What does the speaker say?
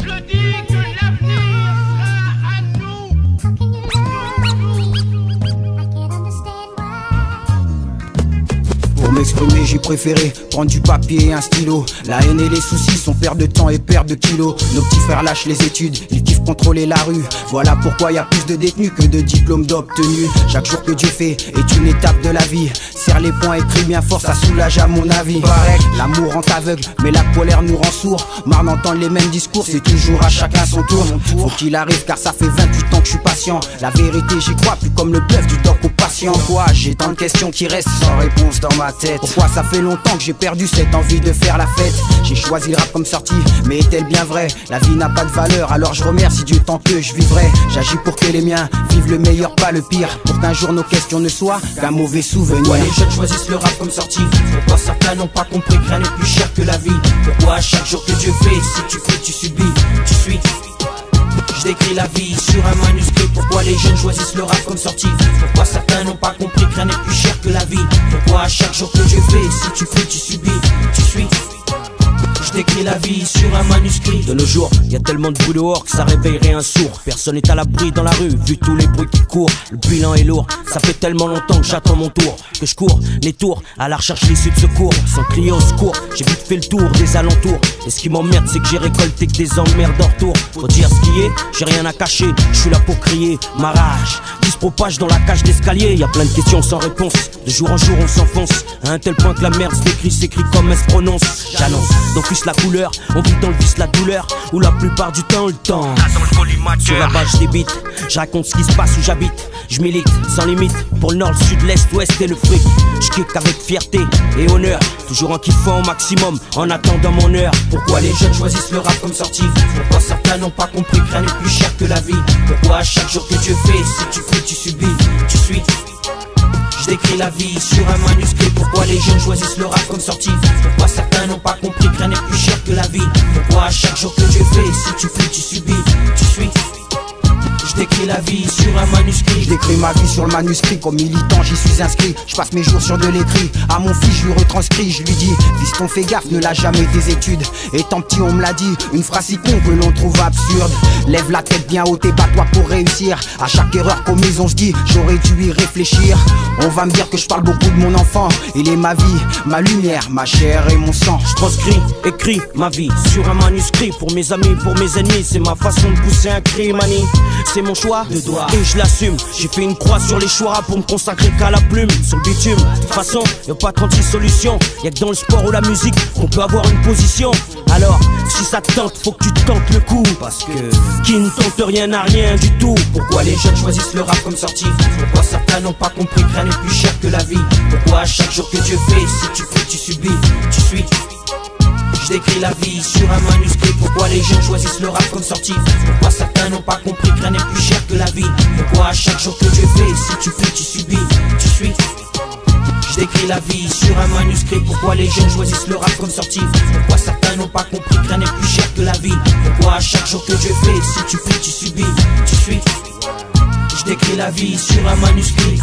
Je dis que l'avenir sera à nous. Pour m'exprimer, j'ai préféré prendre du papier et un stylo. La haine et les soucis sont perte de temps et perte de kilos. Nos petits frères lâchent les études, ils kiffent contrôler la rue. Voilà pourquoi y a plus de détenus que de diplômes d'obtenus. Chaque jour que Dieu fait est une étape de la vie. Serre les poings et crie bien fort, ça soulage à mon avis. Pareil, l'amour rend aveugle, mais la colère nous rend sourds. Marre d'entendre les mêmes discours, c'est toujours à chacun son tour. Faut qu'il arrive car ça fait 28 ans que je suis patient. La vérité j'y crois plus comme le bluff du doc au patient. Quoi, j'ai tant de questions qui restent sans réponse dans ma tête. Pourquoi ça fait longtemps que j'ai perdu cette envie de faire la fête? J'ai choisi le rap comme sortie, mais est-elle bien vraie? La vie n'a pas de valeur, alors je remercie Dieu tant que je vivrai. J'agis pour que les miens vivent le meilleur, pas le pire. Pour qu'un jour nos questions ne soient qu'un mauvais souvenir. Pourquoi les jeunes choisissent le rap comme sortie? Pourquoi certains n'ont pas compris que rien n'est plus cher que la vie? Pourquoi à chaque jour que Dieu fait, si tu fais, tu subis, tu suis? Je décris la vie sur un manuscrit. Pourquoi les jeunes choisissent le rap comme sortie? Pourquoi certains n'ont pas compris que rien n'est plus cher que la vie? Pourquoi à chaque jour que Dieu fait, si tu fais, tu subis, tu suis? Je décris la vie sur un manuscrit. De nos jours, y a tellement de bruit dehors que ça réveillerait un sourd. Personne n'est à l'abri dans la rue, vu tous les bruits qui courent. Le bilan est lourd, ça fait tellement longtemps que j'attends mon tour, que je cours les tours à la recherche d'issue de secours. Sans crier au secours, j'ai vite fait le tour des alentours. Et ce qui m'emmerde, c'est que j'ai récolté que des emmerdes en retour. Faut dire ce qui est, j'ai rien à cacher, je suis là pour crier ma rage qui se propage dans la cage d'escalier. Y a plein de questions sans réponse, de jour en jour on s'enfonce, à un tel point que la merde se décrit, s'écrit comme elle se prononce. J'annonce d'office la couleur, on vit dans le vice la douleur, où la plupart du temps le temps. Sur la page des beats, je raconte ce qui se passe où j'habite. Je milite sans limite pour le nord, le sud, l'est, l'ouest et le fric. Je kick avec fierté et honneur, toujours en kiffant au maximum, en attendant mon heure. Pourquoi les jeunes choisissent le rap comme sortie? Pourquoi certains n'ont pas compris que rien n'est plus cher que la vie? Pourquoi à chaque jour que Dieu fait, si tu fais, tu subis, tu suis? Je décris la vie sur un manuscrit. Pourquoi les jeunes choisissent le rap comme sortie? Pourquoi certains n'ont pas compris que rien n'est plus cher que la vie? Pourquoi à chaque jour que Dieu fait, si tu fais, tu subis, tu suis? Je décris la vie sur un manuscrit. Je décris ma vie sur le manuscrit. Comme militant j'y suis inscrit. Je passe mes jours sur de l'écrit. À mon fils je lui retranscris. Je lui dis, fiston fais gaffe, ne lâche jamais tes études. Étant petit on me l'a dit, une phrase si con que l'on trouve absurde. Lève la tête bien haute et bats-toi pour réussir. À chaque erreur commise on se dit, j'aurais dû y réfléchir. On va me dire que je parle beaucoup de mon enfant. Il est ma vie, ma lumière, ma chair et mon sang. Je transcris, écris ma vie sur un manuscrit. Pour mes amis, pour mes ennemis, c'est ma façon de pousser un cri, mani. C'est mon choix de doigt et je l'assume. J'ai fait une croix sur les choix pour me consacrer qu'à la plume. Sur le bitume, de toute façon, y'a pas 36 solutions. Y'a que dans le sport ou la musique qu'on peut avoir une position. Alors, si ça te tente, faut que tu tentes le coup. Parce que qui ne tente rien n'a rien du tout. Pourquoi les jeunes choisissent le rap comme sortie? Pourquoi certains n'ont pas compris que rien n'est plus cher que la vie? Pourquoi à chaque jour que Dieu fait, si tu fais, tu subis, tu suis? Je décris la vie sur un manuscrit. Pourquoi les jeunes choisissent le rap comme sortie? Pourquoi certains n'ont pas compris que rien n'est plus cher que la vie? Pourquoi à chaque jour que Dieu fait, si tu fais, tu subis, tu suis? Je décris la vie sur un manuscrit. Pourquoi les jeunes choisissent le rap comme sortie? Pourquoi certains n'ont pas compris que rien n'est plus cher que la vie? Pourquoi à chaque jour que Dieu fait, si tu fais, tu subis, tu suis? Je décris la vie sur un manuscrit.